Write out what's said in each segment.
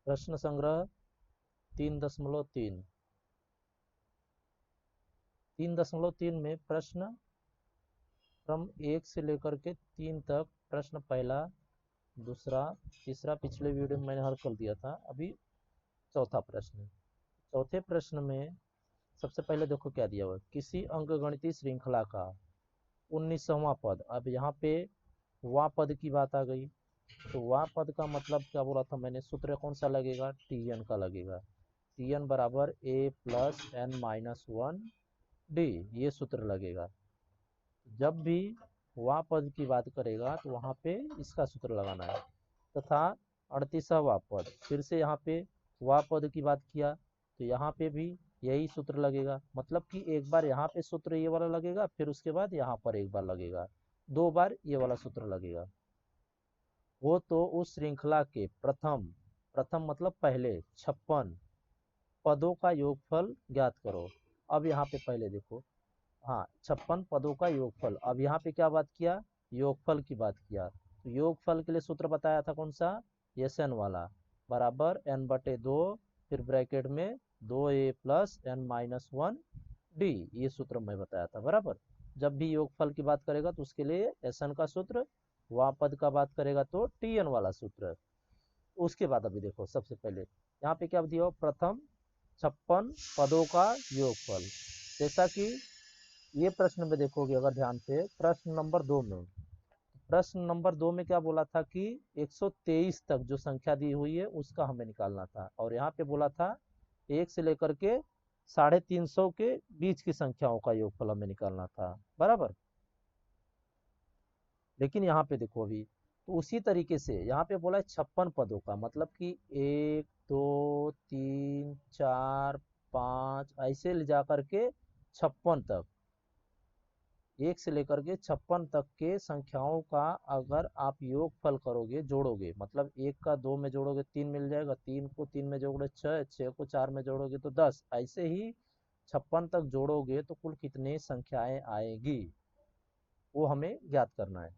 प्रश्न संग्रह 3.3 3.3 में प्रश्न क्रम 1 से लेकर के 3 तक प्रश्न पहला, दूसरा, तीसरा पिछले वीडियो में मैंने हल कर दिया था। अभी चौथा प्रश्न। चौथे प्रश्न में सबसे पहले देखो क्या दिया हुआ है। किसी अंकगणितीय श्रृंखला का 19वां पद। अब यहाँ पे वा पद की बात आ गई, तो वा पद का मतलब क्या बोला था मैंने, सूत्र कौन सा लगेगा, टी एन का लगेगा। टी एन बराबर a plus N minus one D, ये सूत्र लगेगा। जब भी वा पद की बात करेगा तो वहाँ पे इसका सूत्र लगाना है। तथा 38वां पद, फिर से यहाँ पे वा पद की बात किया तो यहाँ पे भी यही सूत्र लगेगा। मतलब कि एक बार यहाँ पे सूत्र ये वाला लगेगा, फिर उसके बाद यहाँ पर एक बार लगेगा, 2 बार ये वाला सूत्र लगेगा। वो तो उस श्रृंखला के प्रथम मतलब पहले 56 पदों का योगफल ज्ञात करो। अब यहाँ पे पहले देखो, हाँ 56 पदों का योगफल। अब यहाँ पे क्या बात किया, योगफल की बात किया। तो योगफल के लिए सूत्र बताया था कौन सा, एस एन वाला, बराबर एन बटे 2, फिर ब्रैकेट में 2a plus N minus one D, ये सूत्र मैं बताया था। बराबर, जब भी योगफल की बात करेगा तो उसके लिए एस एन का सूत्र, वा पद का बात करेगा तो टी एन वाला सूत्र। उसके बाद अभी देखो, सबसे पहले यहाँ पे क्या दिया हो, प्रथम 56 पदों का योगफल। जैसा कि ये प्रश्न में देखोगे अगर ध्यान से, प्रश्न नंबर दो में क्या बोला था कि 123 तक जो संख्या दी हुई है उसका हमें निकालना था। और यहाँ पे बोला था 1 से लेकर के 350 के बीच की संख्याओं का योगफल हमें निकालना था। बराबर, लेकिन यहाँ पे देखो अभी, तो उसी तरीके से यहाँ पे बोला है 56 पदों का, मतलब कि 1 2 3 4 5 ऐसे ले जा करके 56 तक, 1 से लेकर के 56 तक के संख्याओं का अगर आप योगफल करोगे, जोड़ोगे, मतलब 1 का 2 में जोड़ोगे 3 मिल जाएगा, 3 को 3 में जोड़ोगे 6, 6 को 4 में जोड़ोगे तो 10, ऐसे ही 56 तक जोड़ोगे तो कुल कितनी संख्याएं आएगी वो हमें ज्ञात करना है।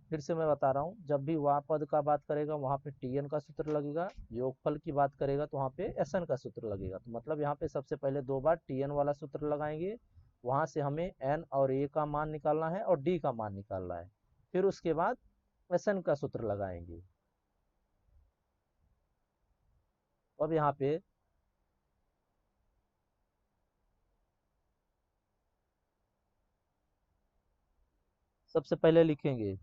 फिर से मैं बता रहा हूँ, जब भी वा पद का बात करेगा वहाँ पे टी एन का सूत्र लगेगा, योगफल की बात करेगा तो वहाँ पे एस एन का सूत्र लगेगा। तो मतलब यहाँ पे सबसे पहले 2 बार टी एन वाला सूत्र लगाएंगे, वहां से हमें एन और ए का मान निकालना है और डी का मान निकालना है। फिर उसके बाद एस एन का सूत्र लगाएंगे। अब यहाँ पे सबसे पहले लिखेंगे,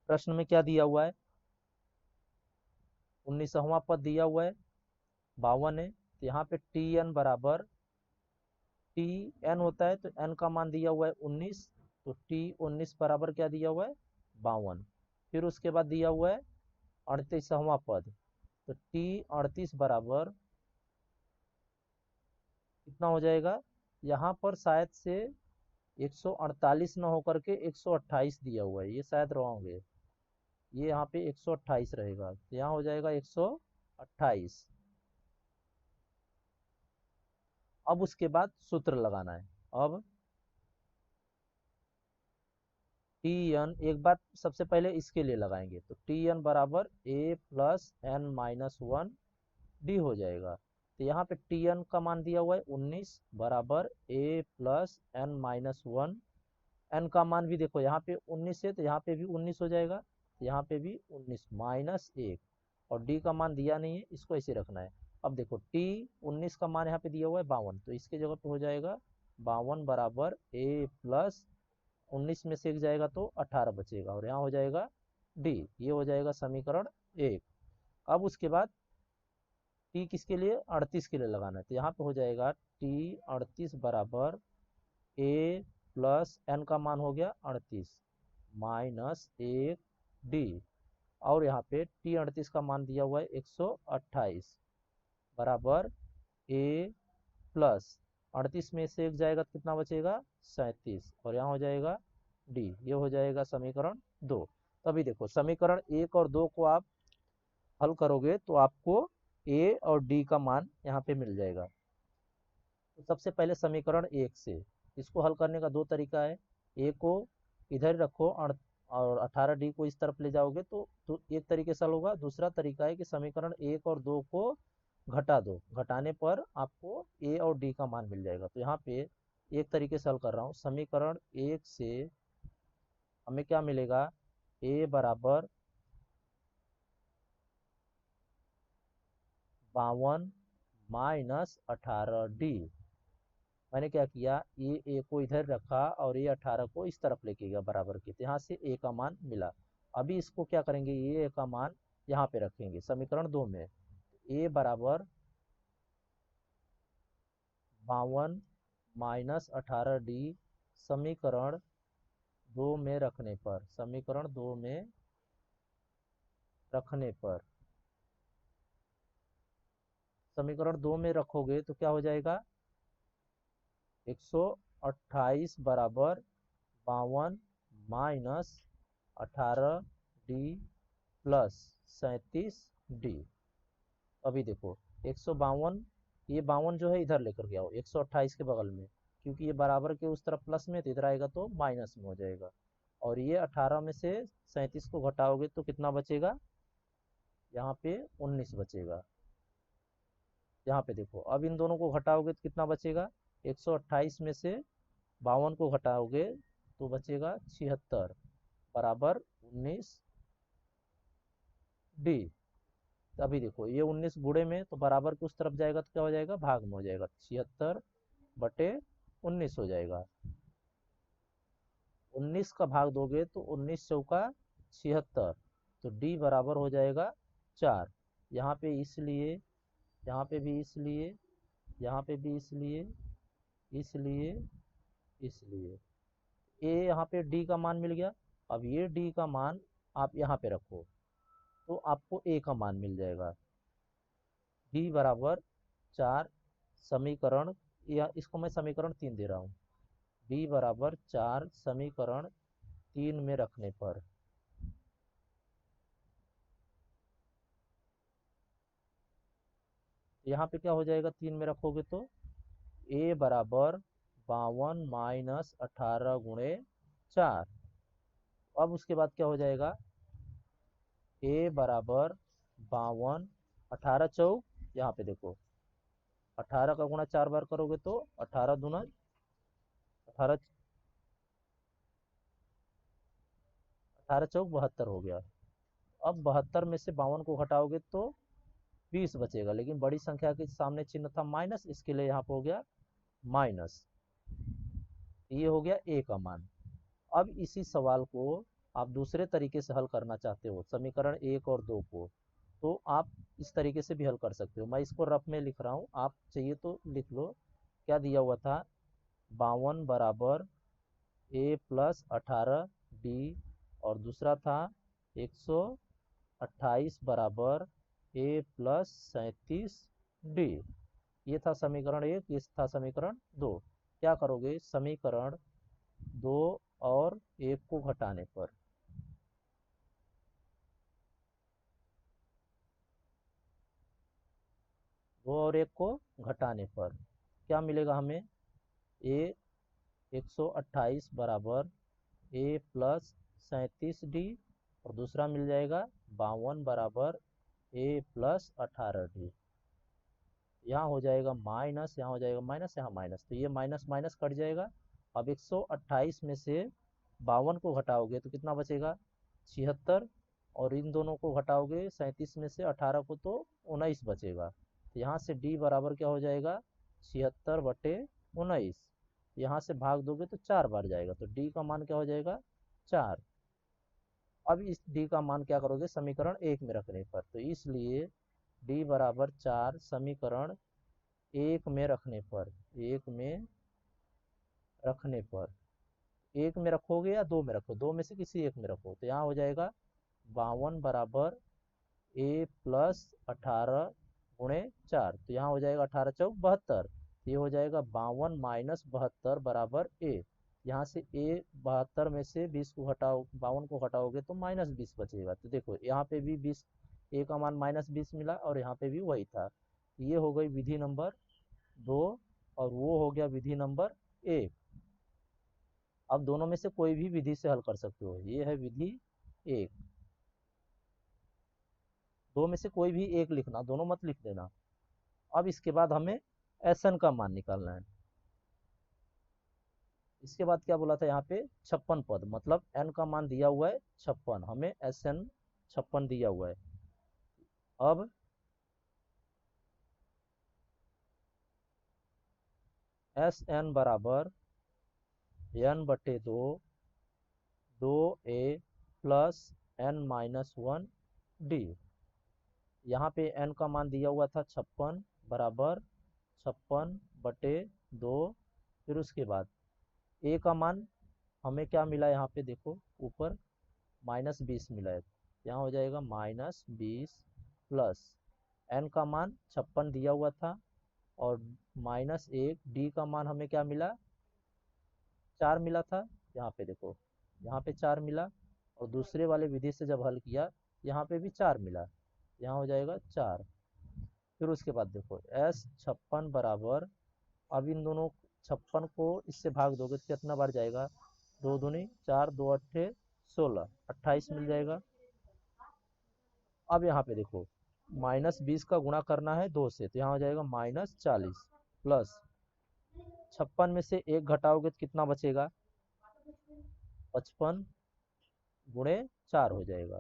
प्रश्न में क्या दिया हुआ है, 19वां पद दिया हुआ है, 52 है। तो यहाँ पे टी एन बराबर, टी एन होता है तो एन का मान दिया हुआ है 19, तो टी 19 बराबर क्या दिया हुआ है, 52। फिर उसके बाद दिया हुआ है 38वां पद, तो टी 38 बराबर कितना हो जाएगा, यहाँ पर शायद से 148 ना होकर के 128 दिया हुआ है, ये शायद रॉन्ग है, ये यहाँ पे 128 रहेगा, तो यहाँ हो जाएगा 128। अब उसके बाद सूत्र लगाना है। अब टी एन, एक बार सबसे पहले इसके लिए लगाएंगे, तो टी एन बराबर a plus N minus one d हो जाएगा। तो यहाँ पे टी एन का मान दिया हुआ है 19 बराबर a plus N minus one. N का मान भी देखो यहाँ पे 19 है तो यहाँ पे भी 19 हो जाएगा, तो यहाँ पे भी 19 माइनस 1, और डी का मान दिया नहीं है, इसको ऐसे रखना है। अब देखो टी 19 का मान यहाँ पे दिया हुआ है 52, तो इसके जगह पे हो जाएगा 52 बराबर ए प्लस 19 में से एक जाएगा तो 18 बचेगा, और यहाँ हो जाएगा डी, ये हो जाएगा समीकरण 1। अब उसके बाद टी किसके लिए, 38 के लिए लगाना है, तो यहाँ पे हो जाएगा टी 38 बराबर ए प्लस एन का मान हो गया 38 माइनस 1 डी, और यहाँ पे टी 38 का मान दिया हुआ है 128 बराबर ए प्लस 38 में से एक जाएगा तो कितना बचेगा, 37, और यहाँ हो जाएगा डी, ये हो जाएगा समीकरण 2। तभी देखो समीकरण 1 और 2 को आप हल करोगे तो आपको ए और डी का मान यहाँ पे मिल जाएगा। तो सबसे पहले समीकरण 1 से इसको हल करने का 2 तरीका है। ए को इधर रखो और 18D को इस तरफ ले जाओगे तो एक तरीके से हल होगा। दूसरा तरीका है कि समीकरण 1 और 2 को घटा दो, घटाने पर आपको ए और डी का मान मिल जाएगा। तो यहाँ पे एक तरीके से हल कर रहा हूँ। समीकरण 1 से हमें क्या मिलेगा, ए बराबर 52 माइनस 18D। मैंने क्या किया, ये ए को इधर रखा और ये 18 को इस तरफ लेके गया बराबर के, तो यहाँ से ए का मान मिला। अभी इसको क्या करेंगे, ये ए का मान यहाँ पे रखेंगे समीकरण 2 में। ए बराबर 52 माइनस 18D समीकरण 2 में रखने पर, समीकरण 2 में रखने पर, समीकरण 2 में रखोगे तो क्या हो जाएगा, 128 बराबर 52 माइनस 18D प्लस 37D। अभी देखो 152, ये 52 जो है इधर लेकर के आओ 128 के बगल में, क्योंकि ये बराबर के उस तरफ प्लस में, तो इधर आएगा तो माइनस में हो जाएगा। और ये 18 में से 37 को घटाओगे तो कितना बचेगा, यहाँ पे 19 बचेगा। यहाँ पे देखो, अब इन दोनों को घटाओगे तो कितना बचेगा, 128 में से 52 को घटाओगे तो बचेगा 76 बराबर 19D। अभी देखो ये 19 गुणे में तो बराबर के उस तरफ जाएगा तो क्या हो जाएगा, भाग में हो जाएगा, 76/19 हो जाएगा। 19 का भाग दोगे तो 19 चौका 76, तो D बराबर हो जाएगा 4। यहाँ पे इसलिए, यहाँ पे भी इसलिए, यहाँ पे भी इसलिए, इसलिए, इसलिए ए, यहाँ पे D का मान मिल गया। अब ये D का मान आप यहाँ पे रखो तो आपको ए का मान मिल जाएगा। D बराबर 4 समीकरण, या इसको मैं समीकरण 3 दे रहा हूँ, D बराबर 4 समीकरण 3 में रखने पर, यहाँ पे क्या हो जाएगा, 3 में रखोगे तो a बराबर 52 माइनस 18 गुणे 4। अब उसके बाद क्या हो जाएगा, a बराबर 52, 18 चौक, यहाँ पे देखो 18 का गुणा 4 बार करोगे तो 18 दूना 18, 18 चौक 72 हो गया। अब 72 में से 52 को घटाओगे तो 20 बचेगा, लेकिन बड़ी संख्या के सामने चिन्ह था माइनस, इसके लिए यहाँ पे हो गया माइनस। ये हो गया ए का मान। अब इसी सवाल को आप दूसरे तरीके से हल करना चाहते हो, समीकरण 1 और 2 को, तो आप इस तरीके से भी हल कर सकते हो। मैं इसको रफ में लिख रहा हूँ, आप चाहिए तो लिख लो। क्या दिया हुआ था, 52 बराबर ए प्लस 18D, और दूसरा था 128 बराबर ए प्लस 37D। ये था समीकरण 1, ये था समीकरण 2। क्या करोगे, समीकरण 2 और 1 को घटाने पर, 2 और 1 को घटाने पर क्या मिलेगा हमें, ए 128 बराबर ए प्लस 37D, और दूसरा मिल जाएगा 52 बराबर ए प्लस 18D। यहाँ हो जाएगा माइनस, यहाँ हो जाएगा माइनस, यहाँ माइनस, तो ये माइनस माइनस कट जाएगा। अब 128 में से 52 को घटाओगे तो कितना बचेगा, 76, और इन दोनों को घटाओगे 37 में से 18 को तो 19 बचेगा। तो यहाँ से D बराबर क्या हो जाएगा, 76/19। यहाँ से भाग दोगे तो 4 बार जाएगा, तो D का मान क्या हो जाएगा, 4। अब इस D का मान क्या करोगे, समीकरण 1 में रखने पर, तो इसलिए D बराबर 4 समीकरण 1 में रखने पर, 1 में रखने पर, 1 में रखोगे या 2 में रखो, 2 में से किसी एक में रखो, तो यहाँ हो जाएगा 52 बराबर ए प्लस 18 गुणे 4, तो यहाँ हो जाएगा 18 चौक 72, ये हो जाएगा 52 माइनस 72 बराबर ए। यहाँ से ए 72 में से 20 को घटाओ, 52 को घटाओगे तो माइनस 20 बचेगा। तो देखो यहाँ पे भी 20, ए का मान माइनस 20 मिला, और यहाँ पे भी वही था। ये हो गई विधि नंबर 2, और वो हो गया विधि नंबर 1। अब दोनों में से कोई भी विधि से हल कर सकते हो। ये है विधि एक, दो में से कोई भी एक लिखना, दोनों मत लिख देना। अब इसके बाद हमें Sn का मान निकालना है। इसके बाद क्या बोला था यहाँ पे 56 पद, मतलब n का मान दिया हुआ है 56, हमें Sn 56 दिया हुआ है। अब Sn बराबर n बटे 2, 2a प्लस n-1d। यहाँ पे n का मान दिया हुआ था 56 बराबर 56 बटे 2। फिर उसके बाद a का मान हमें क्या मिला, यहाँ पे देखो ऊपर -20 मिला है, यहाँ हो जाएगा -20 प्लस n का मान 56 दिया हुआ था और -1, d का मान हमें क्या मिला, 4 मिला था। यहाँ पे देखो, यहाँ पे 4 मिला, और दूसरे वाले विधि से जब हल किया यहाँ पे भी 4 मिला, यहाँ हो जाएगा 4। फिर उसके बाद देखो S56 बराबर, अब इन दोनों 56 को इससे भाग दोगे तो कितना बार जाएगा, 2 दूनी 4, 2 अट्ठे 16, 28 मिल जाएगा। अब यहाँ पे देखो -20 का गुणा करना है 2 से, तो यहाँ हो जाएगा -40 प्लस 56 में से 1 घटाओगे तो कितना बचेगा, 55 गुणे 4 हो जाएगा।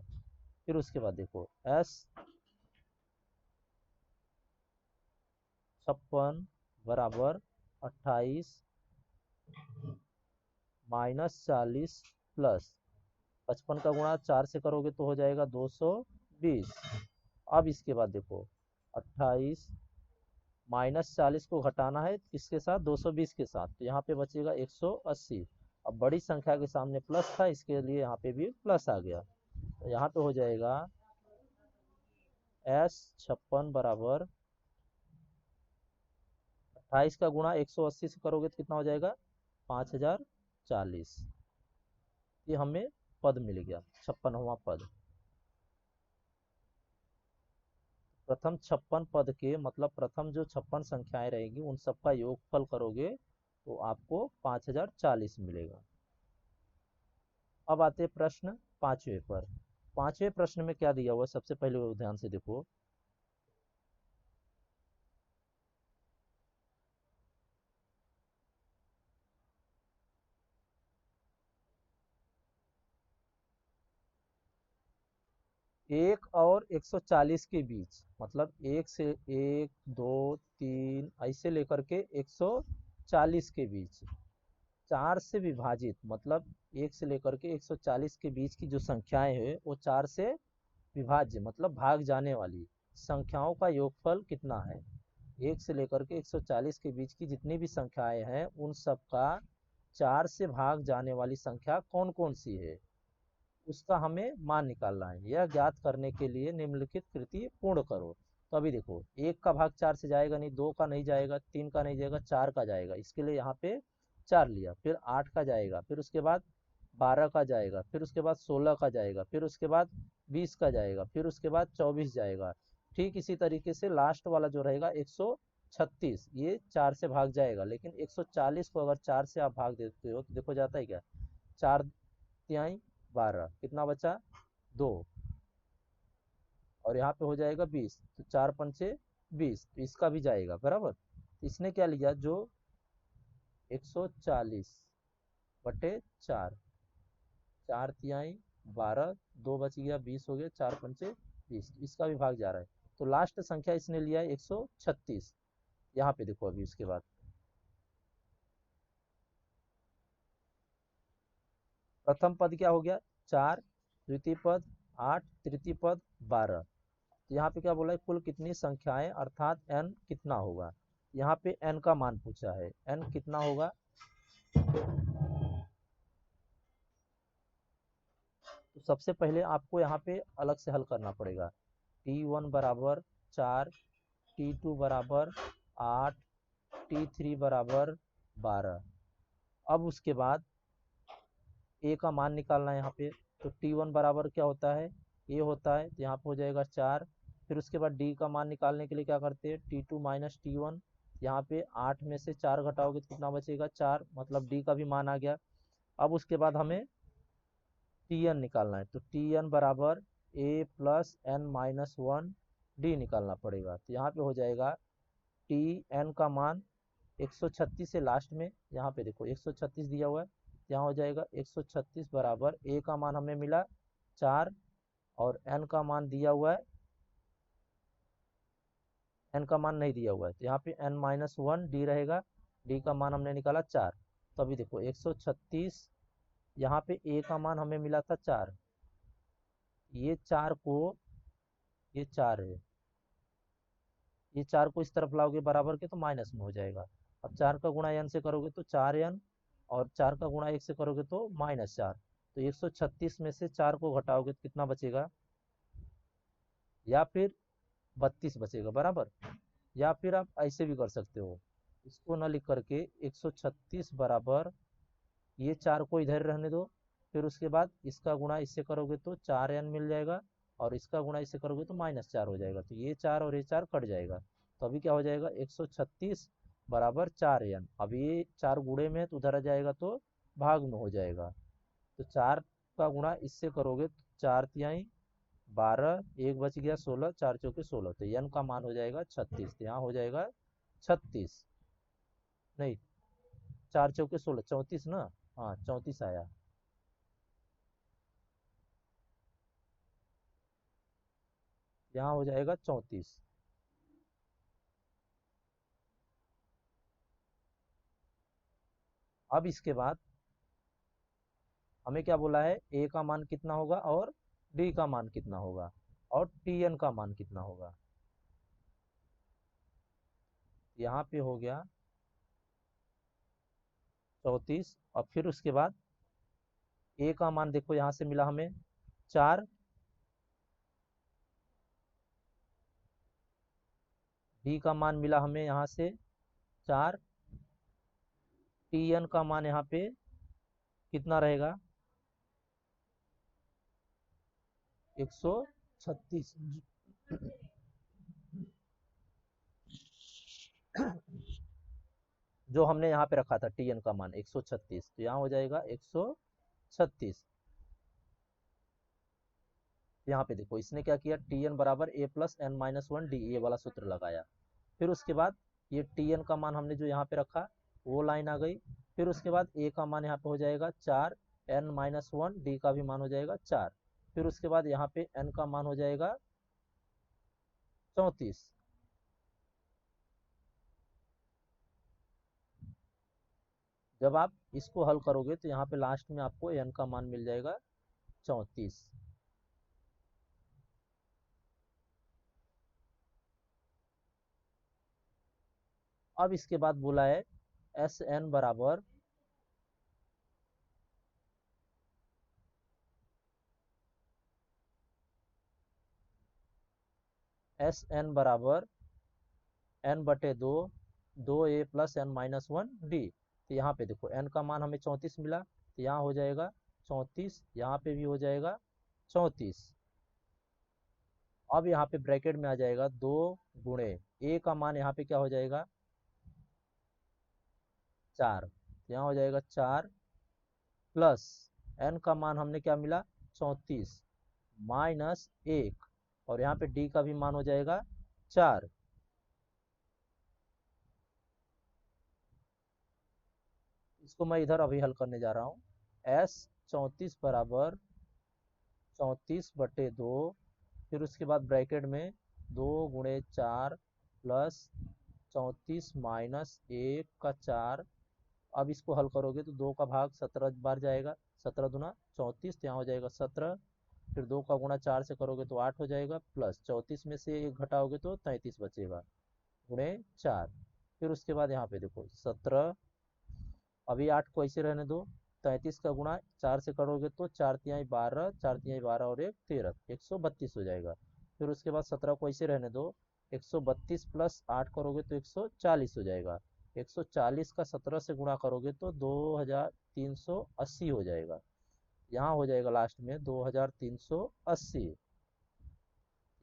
फिर उसके बाद देखो S56 बराबर 28 -40 प्लस 55 का गुणा 4 से करोगे तो हो जाएगा 220। अब इसके बाद देखो 28 -40 को घटाना है किसके साथ, 220 के साथ, तो यहाँ पे बचेगा 180। अब बड़ी संख्या के सामने प्लस था, इसके लिए यहाँ पे भी प्लस आ गया, तो यहाँ पे हो जाएगा S56 बराबर 28 का गुणा 180 से करोगे तो कितना हो जाएगा, 5040। ये हमें पद मिल गया, 56वां पद। प्रथम 56 पद के मतलब प्रथम जो 56 संख्याएं रहेगी उन सबका योगफल करोगे तो आपको 5040 मिलेगा। अब आते प्रश्न 5वें पर। 5वें प्रश्न में क्या दिया हुआ, सबसे पहले वो ध्यान से देखो। एक और 140 के बीच, मतलब 1 से 1, 2, 3 ऐसे लेकर के 140 के बीच, 4 से विभाजित, मतलब 1 से लेकर के 140 के बीच की जो संख्याएं हैं वो 4 से विभाज्य मतलब भाग जाने वाली संख्याओं का योगफल कितना है। 1 से लेकर के 140 के बीच की जितनी भी संख्याएं हैं उन सब का 4 से भाग जाने वाली संख्या कौन कौन सी है, उसका हमें मान निकालना है। यह ज्ञात करने के लिए निम्नलिखित कृति पूर्ण करो। तो अभी देखो 1 का भाग 4 से जाएगा नहीं, 2 का नहीं जाएगा, 3 का नहीं जाएगा, 4 का जाएगा, इसके लिए यहाँ पे 4 लिया। फिर 8 का जाएगा, फिर उसके बाद 12 का जाएगा, फिर उसके बाद 16 का जाएगा, फिर उसके बाद 20 का जाएगा, फिर उसके बाद 24 जाएगा। ठीक इसी तरीके से लास्ट वाला जो रहेगा 136, ये 4 से भाग जाएगा, लेकिन 140 को अगर 4 से आप भाग देते हो तो देखो जाता है क्या, 4 तिहाई 12, कितना बचा 2, और यहाँ पे हो जाएगा 20, तो 4 पंचे 20, तो इसका भी जाएगा बराबर। इसने क्या लिया, जो 140 बटे 4, 4 तिहाई 12, 2 बच गया 20 हो गया, 4 पंचे 20, इसका भी भाग जा रहा है। तो लास्ट संख्या इसने लिया है 136। यहाँ पे देखो अभी उसके बाद प्रथम पद क्या हो गया 4, द्वितीय पद 8, तृतीय पद 12। तो यहाँ पे क्या बोला है, कुल कितनी संख्याएं अर्थात n कितना होगा। यहाँ पे n का मान पूछा है, n कितना होगा। तो सबसे पहले आपको यहाँ पे अलग से हल करना पड़ेगा। t1 बराबर 4, t2 बराबर 8, t3 बराबर 12। अब उसके बाद a का मान निकालना है यहाँ पे। तो t1 बराबर क्या होता है, a होता है, तो यहाँ पे हो जाएगा 4। फिर उसके बाद d का मान निकालने के लिए क्या करते हैं, t2 माइनस t1, यहाँ पे 8 में से 4 घटाओगे तो कितना बचेगा 4, मतलब d का भी मान आ गया। अब उसके बाद हमें टी एन निकालना है, तो टी एन बराबर a plus N minus one d निकालना पड़ेगा। तो यहाँ पे हो जाएगा टी एन का मान 136 से लास्ट में, यहाँ पे देखो 136 दिया हुआ है, यहाँ हो जाएगा 136 बराबर ए का मान हमें मिला 4 और एन का मान दिया हुआ है, एन का मान नहीं दिया हुआ है, तो यहाँ पे एन माइनस वन डी रहेगा, डी का मान हमने निकाला 4। तो अभी देखो 136, यहाँ पे ए का मान हमें मिला था 4, ये 4 को, ये 4 है, ये 4 को इस तरफ लाओगे बराबर के तो माइनस में हो जाएगा। अब 4 का गुणा एन से करोगे तो 4n, और 4 का गुणा 1 से करोगे तो -4। तो 136 में से 4 को घटाओगे तो कितना बचेगा, या फिर 32 बचेगा बराबर। या फिर आप ऐसे भी कर सकते हो, इसको न लिख करके 136 बराबर ये 4 को इधर रहने दो, फिर उसके बाद इसका गुणा इससे करोगे तो 4n मिल जाएगा, और इसका गुणा इससे करोगे तो -4 हो जाएगा, तो ये 4 और ये 4 कट जाएगा। तो अभी क्या हो जाएगा 136 बराबर 4n। अब ये 4 गुणे में है तो उधर आ जाएगा तो भाग में हो जाएगा, तो 4 का गुणा इससे करोगे तो 4 तिहाई 12, एक बच गया 16, 4 चौके 16, तो n का मान हो जाएगा 36। यहाँ हो जाएगा 36, नहीं 4 चौके 16, 34 ना, हाँ 34 आया। यहाँ हो जाएगा 34। अब इसके बाद हमें क्या बोला है, ए का मान कितना होगा और डी का मान कितना होगा और टी एन का मान कितना होगा। यहाँ पे हो गया 34, और फिर उसके बाद ए का मान देखो यहाँ से मिला हमें 4, डी का मान मिला हमें यहाँ से 4, टी एन का मान यहाँ पे कितना रहेगा 136, जो हमने यहाँ पे रखा था टी एन का मान 136, तो यहाँ हो जाएगा 136। यहाँ पे देखो इसने क्या किया, टी एन बराबर a plus N minus one D, ये वाला सूत्र लगाया। फिर उसके बाद ये टी एन का मान हमने जो यहाँ पे रखा वो लाइन आ गई। फिर उसके बाद ए का मान यहाँ पे हो जाएगा 4, एन माइनस वन डी का भी मान हो जाएगा 4। फिर उसके बाद यहाँ पे एन का मान हो जाएगा 34। जब आप इसको हल करोगे तो यहाँ पे लास्ट में आपको एन का मान मिल जाएगा 34। अब इसके बाद बोला है एस एन बराबर एस एन बराबर एन बटे 2, 2a plus N minus one D. तो यहाँ पे देखो एन का मान हमें 34 मिला, तो यहाँ हो जाएगा 34, यहाँ पे भी हो जाएगा 34। अब यहाँ पे ब्रैकेट में आ जाएगा 2 गुणे ए का मान यहाँ पे क्या हो जाएगा 4, यहाँ हो जाएगा 4 प्लस एन का मान हमने क्या मिला 34 माइनस 1, और यहाँ पे डी का भी मान हो जाएगा 4। इसको मैं इधर अभी हल करने जा रहा हूँ। एस 34 बराबर 34 बटे 2, फिर उसके बाद ब्रैकेट में 2 गुणे 4 प्लस 34 माइनस 1 का 4। अब इसको हल करोगे तो 2 का भाग 17 बार जाएगा, 17 दूना 34, तो यहाँ हो जाएगा 17। फिर 2 का गुणा 4 से करोगे तो 8 हो जाएगा, प्लस 34 में से 1 घटाओगे तो 33 बचेगा गुणे 4। फिर उसके बाद यहाँ पे देखो 17, अभी 8 को ऐसे रहने दो, 33 का गुणा 4 से करोगे तो 4 तिहाई 12, 4 तिहाई 12 और 1 13, 132 हो जाएगा। फिर उसके बाद 17 को ऐसे रहने दो, 132 प्लस 8 करोगे तो 140 हो जाएगा। 140 का 17 से गुणा करोगे तो 2380 हो जाएगा। यहाँ हो जाएगा लास्ट में 2380,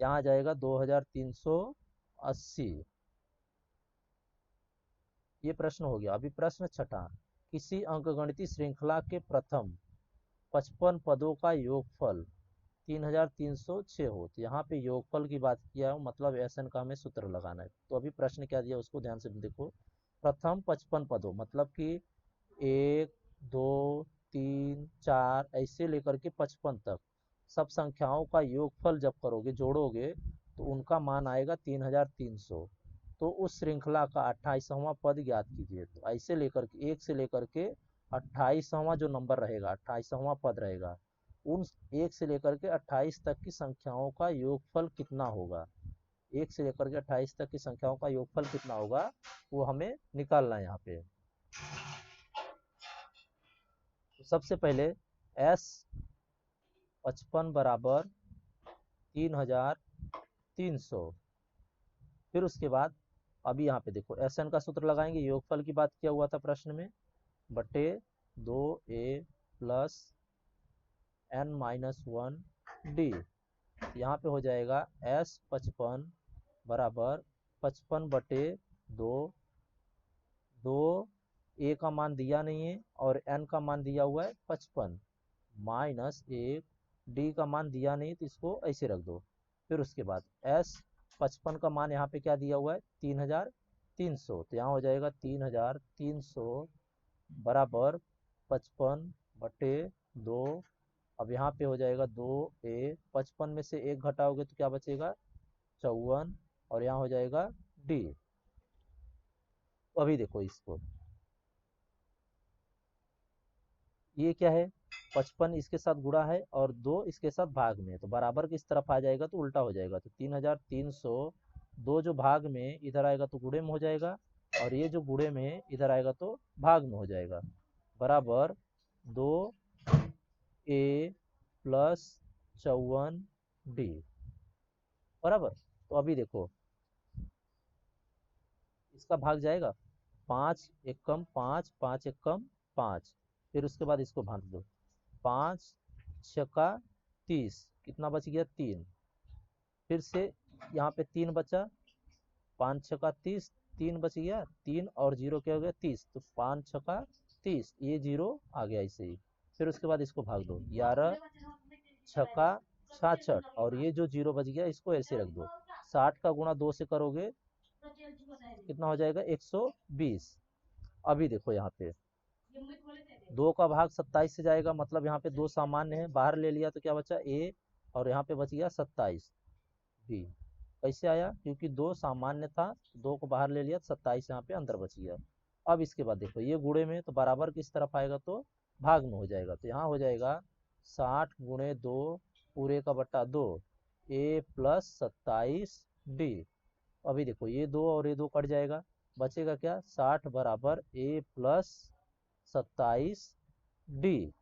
यहाँ आ जाएगा 2380। ये प्रश्न हो गया। अभी प्रश्न छठा, किसी अंकगणितीय श्रृंखला के प्रथम 55 पदों का योगफल 3306 हो। तो यहाँ पे योगफल की बात किया है, मतलब एसएन का हमें सूत्र लगाना है। तो अभी प्रश्न क्या दिया उसको ध्यान से देखो। प्रथम 55 पदों मतलब कि 1 2 3 4 ऐसे लेकर के 55 तक सब संख्याओं का योगफल जब करोगे, जोड़ोगे, तो उनका मान आएगा 3300। तो उस श्रृंखला का 28वां पद ज्ञात कीजिए। तो ऐसे लेकर के 1 से लेकर के 28वां जो नंबर रहेगा, 28वां पद रहेगा, उन 1 से लेकर के 28 तक की संख्याओं का योगफल कितना होगा। 1 से लेकर के 28 तक की संख्याओं का योगफल कितना होगा वो हमें निकालना है यहाँ पे। तो सबसे पहले S 55 बराबर 3300। फिर उसके बाद अभी यहाँ पे देखो एस एन का सूत्र लगाएंगे, योगफल की बात किया हुआ था प्रश्न में, बटे 2a plus n minus 1d। यहाँ पे हो जाएगा S 55 बराबर 55 बटे 2, 2 a का मान दिया नहीं है और n का मान दिया हुआ है 55, माइनस 1 d का मान दिया नहीं, तो इसको ऐसे रख दो। फिर उसके बाद S 55 का मान यहाँ पे क्या दिया हुआ है 3300, तो यहाँ हो जाएगा 3300 बराबर 55 बटे 2। अब यहाँ पे हो जाएगा 2a, 55 में से 1 घटाओगे तो क्या बचेगा 54, और यहाँ हो जाएगा d। तो अभी देखो इसको, ये क्या है 55 इसके साथ गुणा है और 2 इसके साथ भाग में है, तो बराबर किस तरफ आ जाएगा तो उल्टा हो जाएगा। तो 3300 2 जो भाग में इधर आएगा तो गुणे में हो जाएगा, और ये जो गुणे में इधर आएगा तो भाग में हो जाएगा, बराबर 2a प्लस 54d बराबर। तो अभी देखो इसका भाग जाएगा 5 एक कम 5, 5 एक कम 5, फिर उसके बाद इसको भाग दो, 5 छक्का 30, कितना बच गया 3, फिर से यहाँ पे 3 बचा, 5 छक्का 30, 3 बच गया, 3 और 0 क्या हो गया 30, तो 5 छक्का 30, ये 0 आ गया ऐसे ही। फिर उसके बाद इसको भाग दो, 11 छक्का 66, और ये जो 0 बच गया इसको ऐसे रख दो, 60 का गुणा 2 से करोगे कितना हो जाएगा 120। अभी देखो यहाँ पे 2 का भाग 27 से जाएगा, मतलब यहाँ पे 2 सामान्य है, बाहर ले लिया तो क्या बचा a, और यहाँ पे बच गया 27 b। कैसे आया, क्योंकि 2 सामान्य था, 2 को बाहर ले लिया, 27 यहाँ पे अंदर बच गया। अब इसके बाद देखो ये गुणे में, तो बराबर किस तरफ आएगा तो भाग में हो जाएगा, तो यहाँ हो जाएगा 60 गुणे 2 पूरे का बट्टा 2 a प्लस 27 d। अभी देखो ये 2 और ये 2 कट जाएगा, बचेगा क्या 60 बराबर a प्लस 27 d।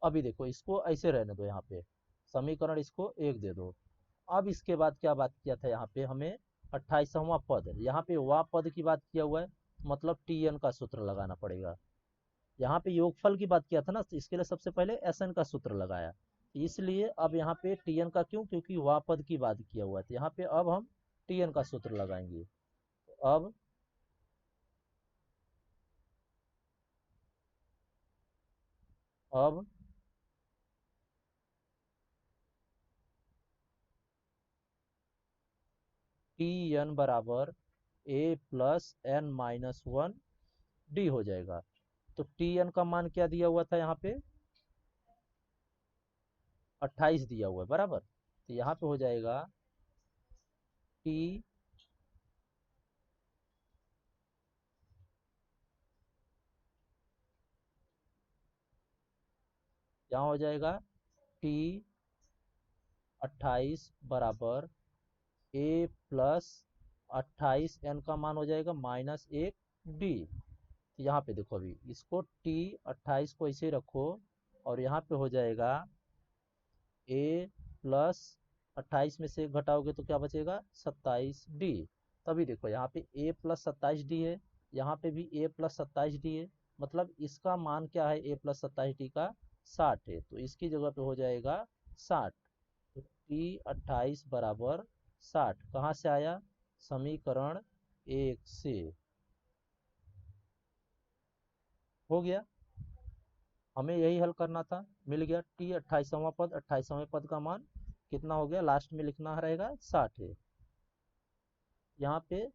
अभी देखो इसको ऐसे रहने दो, यहाँ पे समीकरण इसको 1 दे दो। अब इसके बाद क्या बात किया था यहाँ पे हमें 28वां पद, यहाँ पे वा पद की बात किया हुआ है, मतलब टीएन का सूत्र लगाना पड़ेगा। यहाँ पे योगफल की बात किया था ना, तो इसके लिए सबसे पहले एसएन का सूत्र लगाया, इसलिए अब यहाँ पे टीएन का क्यों, क्योंकि वा पद की बात किया हुआ है, तो यहाँ पे अब हम टीएन का सूत्र लगाएंगे। तो अब टी एन बराबर a plus N minus 1 D हो जाएगा। तो टी एन का मान क्या दिया हुआ था यहाँ पे 28 दिया हुआ है बराबर, तो यहाँ पे हो जाएगा टी यहाँ हो जाएगा टी 28 बराबर ए प्लस 28 एन का मान हो जाएगा माइनस 1 डी। तो यहाँ पे देखो अभी इसको टी 28 को ऐसे रखो, और यहाँ पे हो जाएगा a प्लस 28 में से 1 घटाओगे तो क्या बचेगा 27d। तभी देखो यहाँ पे a प्लस 27d है, यहाँ पे भी a प्लस 27d है, मतलब इसका मान क्या है a प्लस 27d का 60 है, तो इसकी जगह पे हो जाएगा 60। तो t28 बराबर 60 कहाँ से आया, समीकरण 1 से। हो गया, हमें यही हल करना था, मिल गया। t 28वां पद, 28वें पद का मान कितना हो गया, लास्ट में लिखना रहेगा 60 है। यहाँ पे